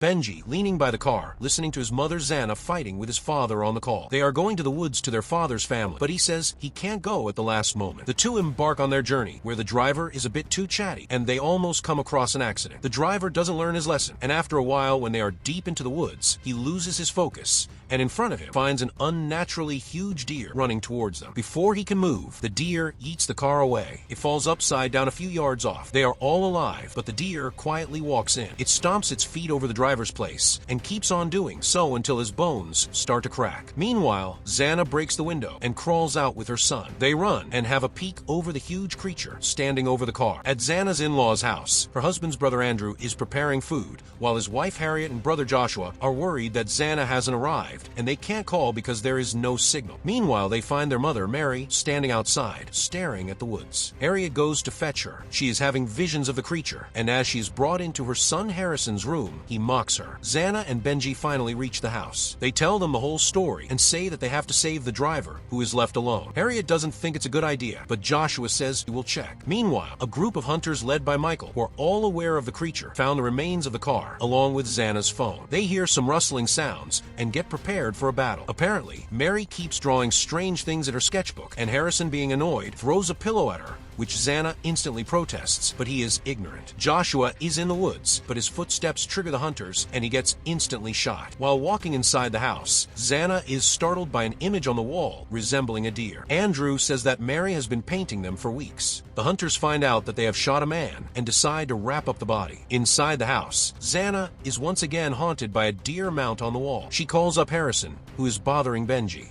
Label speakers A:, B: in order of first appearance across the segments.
A: Benji, leaning by the car, listening to his mother Xana fighting with his father on the call. They are going to the woods to their father's family, but he says he can't go at the last moment. The two embark on their journey, where the driver is a bit too chatty, and they almost come across an accident. The driver doesn't learn his lesson, and after a while, when they are deep into the woods, he loses his focus, and in front of him finds an unnaturally huge deer running towards them. Before he can move, the deer eats the car away. It falls upside down a few yards off. They are all alive, but the deer quietly walks in. It stomps its feet over the driver's place and keeps on doing so until his bones start to crack. Meanwhile, Xana breaks the window and crawls out with her son. They run and have a peek over the huge creature standing over the car. At Xana's in-laws' house, her husband's brother Andrew is preparing food, while his wife Harriet and brother Joshua are worried that Xana hasn't arrived and they can't call because there is no signal. Meanwhile, they find their mother, Mary, standing outside, staring at the woods. Harriet goes to fetch her. She is having visions of the creature, and as she is brought into her son Harrison's room, he mocks her. Xana and Benji finally reach the house. They tell them the whole story and say that they have to save the driver, who is left alone. Harriet doesn't think it's a good idea, but Joshua says he will check. Meanwhile, a group of hunters led by Michael, who are all aware of the creature, found the remains of the car, along with Xana's phone. They hear some rustling sounds and get prepared for a battle. Apparently, Mary keeps drawing strange things at her sketchbook, and Harrison, being annoyed, throws a pillow at her, which Xana instantly protests, but he is ignorant. Joshua is in the woods, but his footsteps trigger the hunters, and he gets instantly shot. While walking inside the house, Xana is startled by an image on the wall resembling a deer. Andrew says that Mary has been painting them for weeks. The hunters find out that they have shot a man and decide to wrap up the body. Inside the house, Xana is once again haunted by a deer mount on the wall. She calls up Harrison, who is bothering Benji.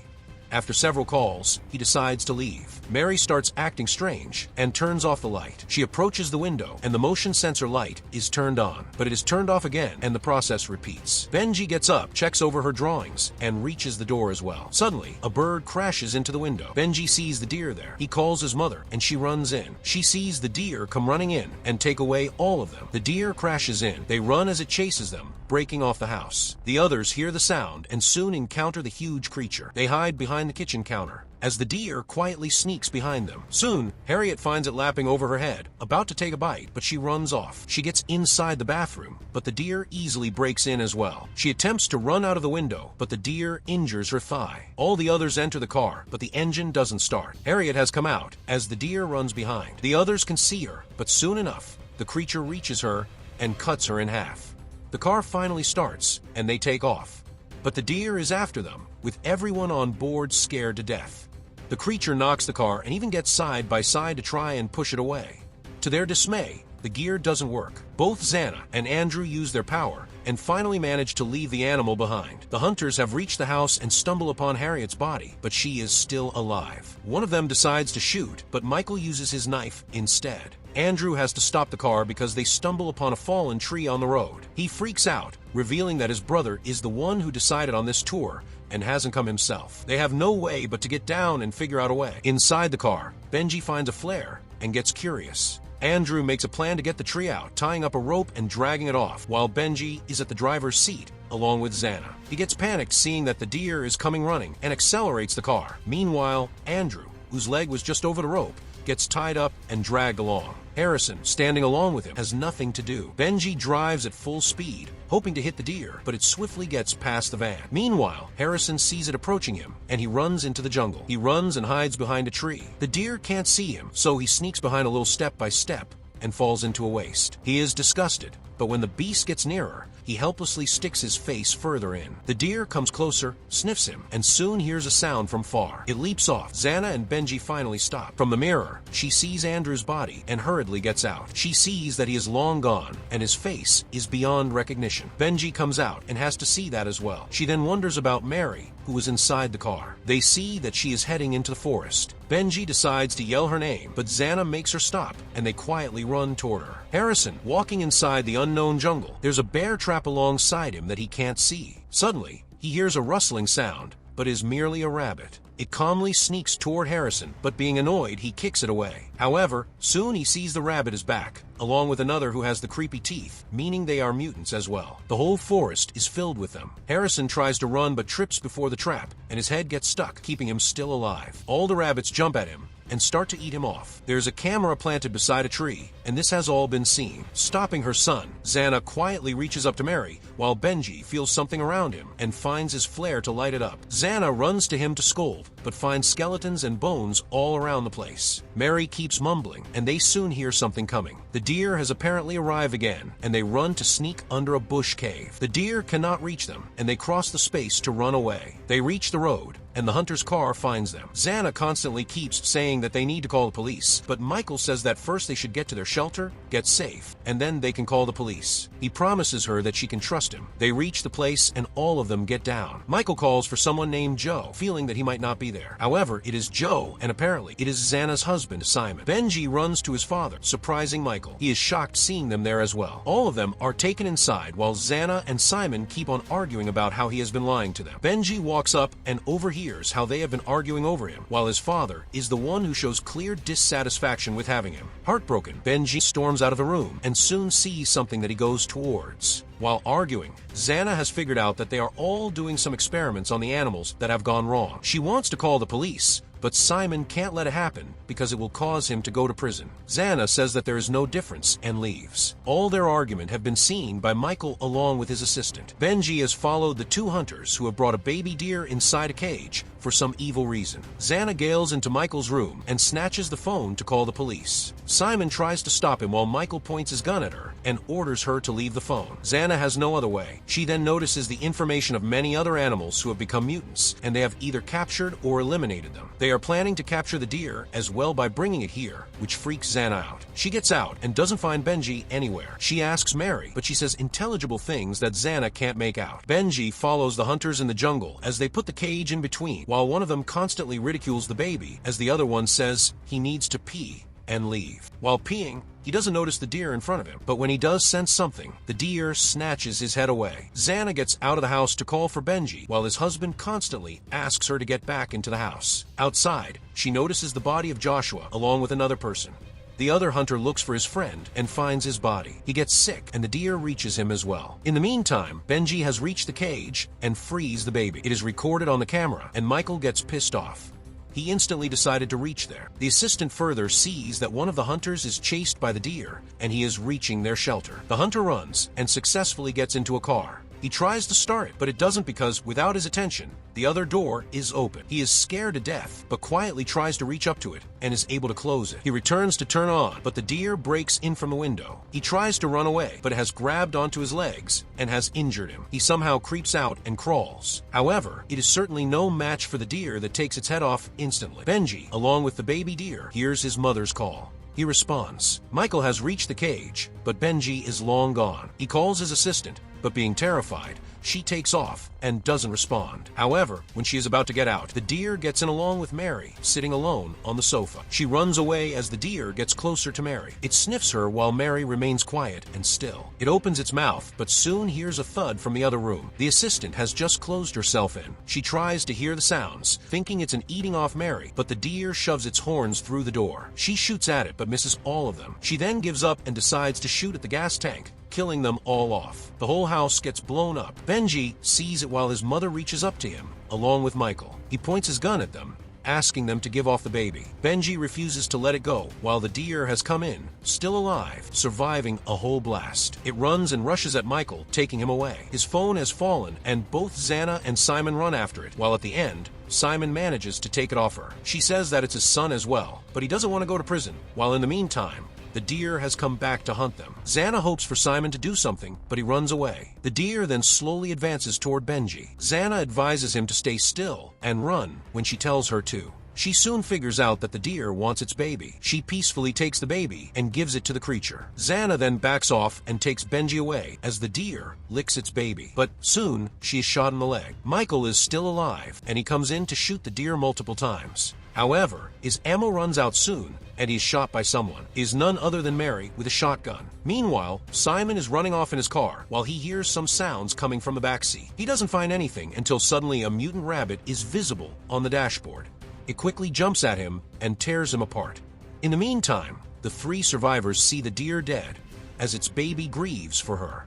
A: After several calls, he decides to leave. Mary starts acting strange and turns off the light. She approaches the window, and the motion sensor light is turned on, but it is turned off again, and the process repeats. Benji gets up, checks over her drawings, and reaches the door as well. Suddenly, a bird crashes into the window. Benji sees the deer there. He calls his mother, and she runs in. She sees the deer come running in and take away all of them. The deer crashes in. They run as it chases them, breaking off the house. The others hear the sound and soon encounter the huge creature. They hide behind the kitchen counter as the deer quietly sneaks behind them. Soon, Harriet finds it lapping over her head, about to take a bite, but she runs off. She gets inside the bathroom, but the deer easily breaks in as well. She attempts to run out of the window, but the deer injures her thigh. All the others enter the car, but the engine doesn't start. Harriet has come out as the deer runs behind. The others can see her, but soon enough, the creature reaches her and cuts her in half. The car finally starts, and they take off. But the deer is after them, with everyone on board scared to death. The creature knocks the car and even gets side by side to try and push it away. To their dismay, the gear doesn't work. Both Xana and Andrew use their power and finally manage to leave the animal behind. The hunters have reached the house and stumble upon Harriet's body, but she is still alive. One of them decides to shoot, but Michael uses his knife instead. Andrew has to stop the car because they stumble upon a fallen tree on the road. He freaks out, revealing that his brother is the one who decided on this tour and hasn't come himself. They have no way but to get down and figure out a way. Inside the car, Benji finds a flare and gets curious. Andrew makes a plan to get the tree out, tying up a rope and dragging it off, while Benji is at the driver's seat, along with Xana. He gets panicked seeing that the deer is coming running and accelerates the car. Meanwhile, Andrew, whose leg was just over the rope, gets tied up and dragged along. Harrison, standing along with him, has nothing to do. Benji drives at full speed, hoping to hit the deer, but it swiftly gets past the van. Meanwhile, Harrison sees it approaching him, and he runs into the jungle. He runs and hides behind a tree. The deer can't see him, so he sneaks behind a little step by step and falls into a waste. He is disgusted, but when the beast gets nearer, he helplessly sticks his face further in. The deer comes closer, sniffs him, and soon hears a sound from far. It leaps off. Xana and Benji finally stop. From the mirror, she sees Andrew's body and hurriedly gets out. She sees that he is long gone, and his face is beyond recognition. Benji comes out and has to see that as well. She then wonders about Mary, who was inside the car. They see that she is heading into the forest. Benji decides to yell her name, but Xana makes her stop, and they quietly run toward her. Harrison, walking inside the unknown jungle, there's a bear trap alongside him that he can't see. Suddenly, he hears a rustling sound, but is merely a rabbit. It calmly sneaks toward Harrison, but being annoyed, he kicks it away. However, soon he sees the rabbit is back, along with another who has the creepy teeth, meaning they are mutants as well. The whole forest is filled with them. Harrison tries to run but trips before the trap, and his head gets stuck, keeping him still alive. All the rabbits jump at him, and start to eat him off. There's a camera planted beside a tree, and this has all been seen. Stopping her son, Xana quietly reaches up to Mary, while Benji feels something around him and finds his flare to light it up. Xana runs to him to scold, but finds skeletons and bones all around the place. Mary keeps mumbling, and they soon hear something coming. The deer has apparently arrived again, and they run to sneak under a bush cave. The deer cannot reach them, and they cross the space to run away. They reach the road, and the hunter's car finds them. Xana constantly keeps saying that they need to call the police, but Michael says that first they should get to their shelter, get safe, and then they can call the police. He promises her that she can trust him. They reach the place, and all of them get down. Michael calls for someone named Joe, feeling that he might not be there. However, it is Joe, and apparently it is Xana's husband, Simon. Benji runs to his father, surprising Michael. He is shocked seeing them there as well. All of them are taken inside, while Xana and Simon keep on arguing about how he has been lying to them. Benji walks up and overhears how they have been arguing over him, while his father is the one who shows clear dissatisfaction with having him. Heartbroken, Benji storms out of the room and soon sees something that he goes towards. While arguing, Xana has figured out that they are all doing some experiments on the animals that have gone wrong. She wants to call the police, but Simon can't let it happen because it will cause him to go to prison. Xana says that there is no difference and leaves. All their argument have been seen by Michael along with his assistant. Benji has followed the two hunters who have brought a baby deer inside a cage for some evil reason. Xana gales into Michael's room and snatches the phone to call the police. Simon tries to stop him while Michael points his gun at her and orders her to leave the phone. Xana has no other way. She then notices the information of many other animals who have become mutants, and they have either captured or eliminated them. They are planning to capture the deer as well by bringing it here, which freaks Xana out. She gets out and doesn't find Benji anywhere. She asks Mary, but she says intelligible things that Xana can't make out. Benji follows the hunters in the jungle as they put the cage in between, while one of them constantly ridicules the baby as the other one says he needs to pee and leave. While peeing, he doesn't notice the deer in front of him, but when he does sense something, the deer snatches his head away. Xana gets out of the house to call for Benji, while his husband constantly asks her to get back into the house. Outside, she notices the body of Joshua along with another person. The other hunter looks for his friend and finds his body. He gets sick, and the deer reaches him as well. In the meantime, Benji has reached the cage and frees the baby. It is recorded on the camera, and Michael gets pissed off. He instantly decided to reach there. The assistant further sees that one of the hunters is chased by the deer, and he is reaching their shelter. The hunter runs and successfully gets into a car. He tries to start it, but it doesn't because, without his attention, the other door is open. He is scared to death, but quietly tries to reach up to it and is able to close it. He returns to turn on, but the deer breaks in from the window. He tries to run away, but it has grabbed onto his legs and has injured him. He somehow creeps out and crawls. However, it is certainly no match for the deer that takes its head off instantly. Benji, along with the baby deer, hears his mother's call. He responds. Michael has reached the cage, but Benji is long gone. He calls his assistant, but being terrified, she takes off and doesn't respond. However, when she is about to get out, the deer gets in along with Mary, sitting alone on the sofa. She runs away as the deer gets closer to Mary. It sniffs her while Mary remains quiet and still. It opens its mouth, but soon hears a thud from the other room. The assistant has just closed herself in. She tries to hear the sounds, thinking it's an eating off Mary, but the deer shoves its horns through the door. She shoots at it, but misses all of them. She then gives up and decides to shoot at the gas tank, killing them all off. The whole house gets blown up. Benji sees it while his mother reaches up to him, along with Michael. He points his gun at them, asking them to give off the baby. Benji refuses to let it go, while the deer has come in, still alive, surviving a whole blast. It runs and rushes at Michael, taking him away. His phone has fallen, and both Xana and Simon run after it, while at the end, Simon manages to take it off her. She says that it's his son as well, but he doesn't want to go to prison, while in the meantime, the deer has come back to hunt them. Xana hopes for Simon to do something, but he runs away. The deer then slowly advances toward Benji. Xana advises him to stay still and run when she tells her to. She soon figures out that the deer wants its baby. She peacefully takes the baby and gives it to the creature. Xana then backs off and takes Benji away as the deer licks its baby. But soon, she is shot in the leg. Michael is still alive, and he comes in to shoot the deer multiple times. However, his ammo runs out soon, and he's shot by someone. It is none other than Mary with a shotgun. Meanwhile, Simon is running off in his car while he hears some sounds coming from the backseat. He doesn't find anything until suddenly a mutant rabbit is visible on the dashboard. It quickly jumps at him and tears him apart. In the meantime, the three survivors see the deer dead as its baby grieves for her.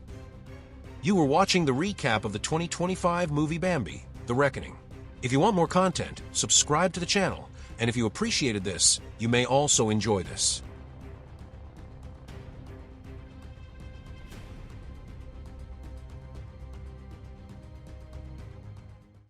A: You were watching the recap of the 2025 movie Bambi, The Reckoning. If you want more content, subscribe to the channel And if you appreciated this, you may also enjoy this.